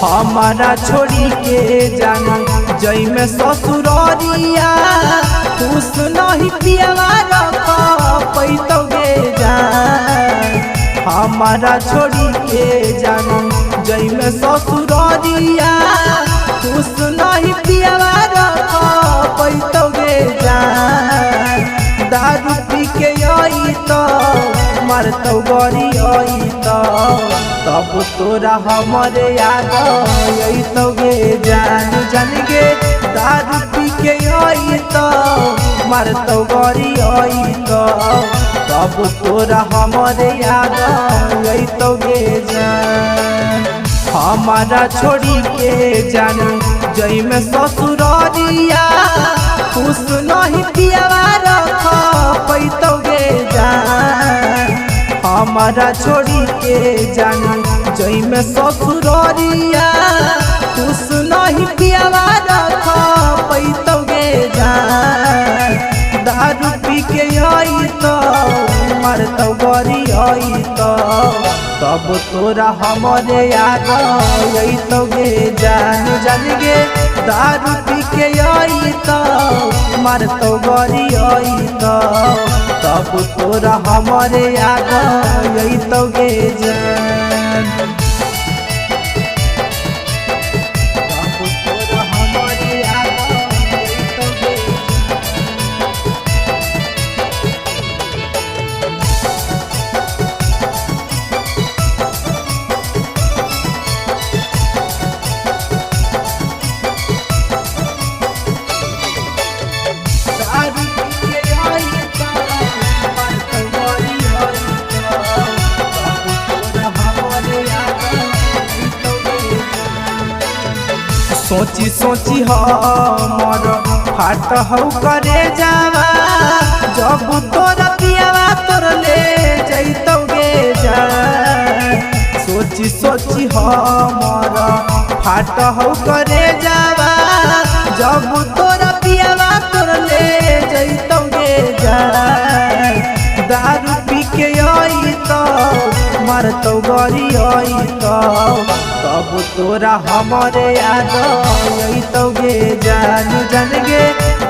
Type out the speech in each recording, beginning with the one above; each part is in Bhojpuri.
हमारा छोड़ी के जाना जई में ससुररिया खुश नहीं पियवा रख पैतोगे जान। हमारा छोड़ी के जाना जई में ससुररिया खुश नहीं पियवा रख पैतोगे जान। दारू पी के आई तो मारतो गरी आई तो तब तोरा हमारे याद तो गे जान जान गे। दारू पी के आई तो मारतो गरी आई तो तब तोरा हमारे याद तो गे जान। हमारा छोड़ी के जान जई में ससुररिया खुश नहीं पियवा रख पैतोगे जान। हमारा छोड़ी के जान जई में ससुररिया खुश नहीं पियवा रख पैतोगे जान। दारू पी के आई तो मारतो गरी आई तो तब तोरा हमारे याद तो गे जान जान गे। दारू पी के आई तो मारतो गरी आई तो तब तोरा हमारे याद तो गे जान। तब तोरा हमारे याद तो गे सोची सोची हमर फाट हौ करे जावा जब तोरा पियावा तोर ले जैतोगे जान। सोची सोची हमर फाट हौ करे जावा जब तोरा पियावा तोर ले जैतोगे जान। दारू पी के आई तो मारतो गरी आई तो तब तोरा हमारे याद तो गे जान जान गे।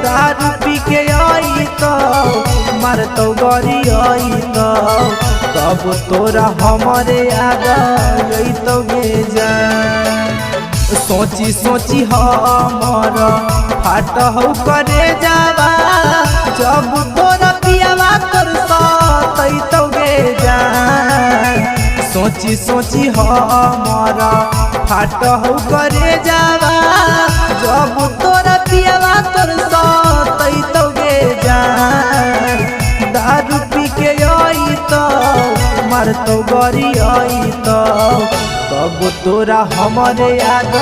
दारू पी के आई तो मारतो गरी आई तो तब तोरा हमारे याद तो गे जान। सोची सोची हमर फाट हौ करे जावा जब तोरा पियावा तोर सतैतोगे जान। सोची सोची हमारा फाट हौ करे जावा जब तोरा पियावा तोर सतैतोगे जान। दारू पी के आई तो मारतो गरी आई तो तब तोरा हमारे याद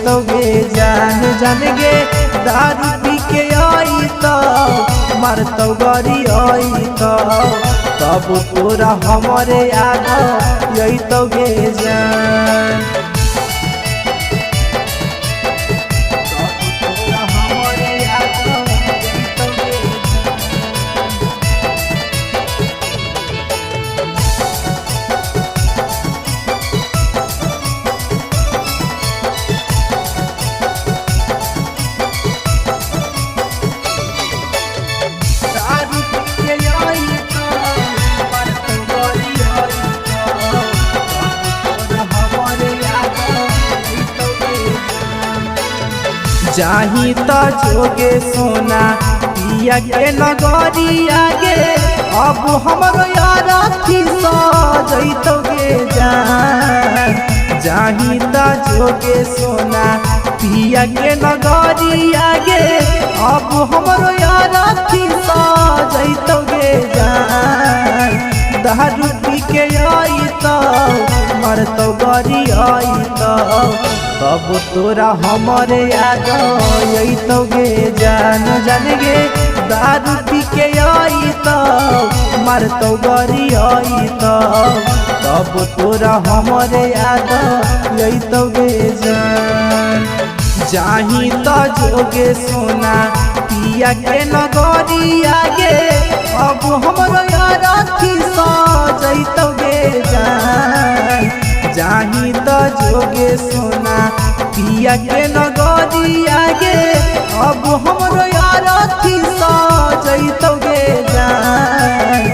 तो गे जान जान गे। दारू पी के आई तो मारतो गरी आई तो तब तोरा हमारे याद तो गे जान। जाही तो जोगे सोना पिया के नगरी आगे अब हमरो यार सजैतोगे जान। जाही तो जोगे सोना पिया के नगरी आगे अब हमरो यार सजैतोगे जान। दारू पी के आई तो मारतो गरी आई तो तब तोरा हमारे याद तो गे जान जान गे। दारू पी के आई तो मारतो गरी आई तो तब तोरा हमारे याद तो गे जान। जाही तो जोगे सोना पिया के नगरी आगे अब हमरो यार सजैतोगे जान। जाही तो जोगे सोना पिया के नगरिया गे अब हमरो यार थी सजैतोगे जान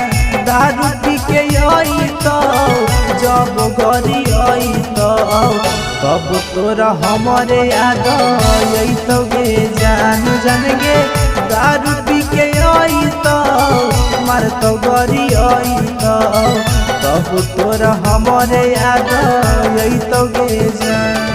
दारू पी के अइतौ जब गरी अइतौ तब तोरा हमरे याद अइतोगे जान जान गे दारू पी के अइतौ मारतौ गरी अइतौ तब तोरा हमरे याद अइतोगे जान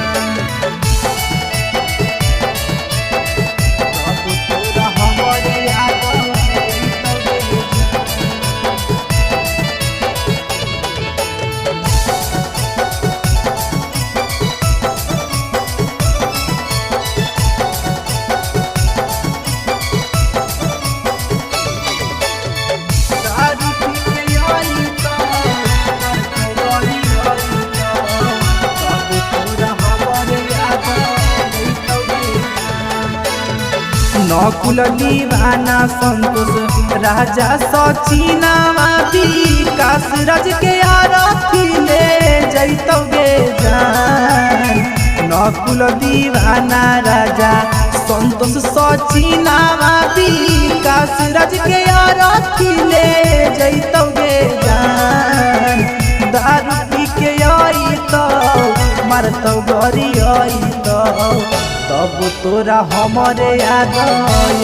नकुल दीवाना संतोष राजा सचिना विकास राज के आरती ले जैतोगे जान नकुल दीवाना राजा संतोष सचिना विकास राज के आरती ले जैतोगे जान दारू पी के अइतौ मारतौ गरी अइतौ तब तोरा हमरे याद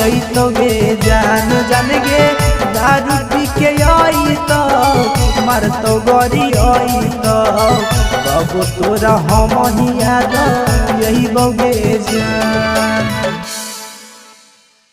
अइतोगे जान जान गे दारू पी के अइतौ मारतौ गरी अइतौ तब तोरा हमही याद अइबोगे जान।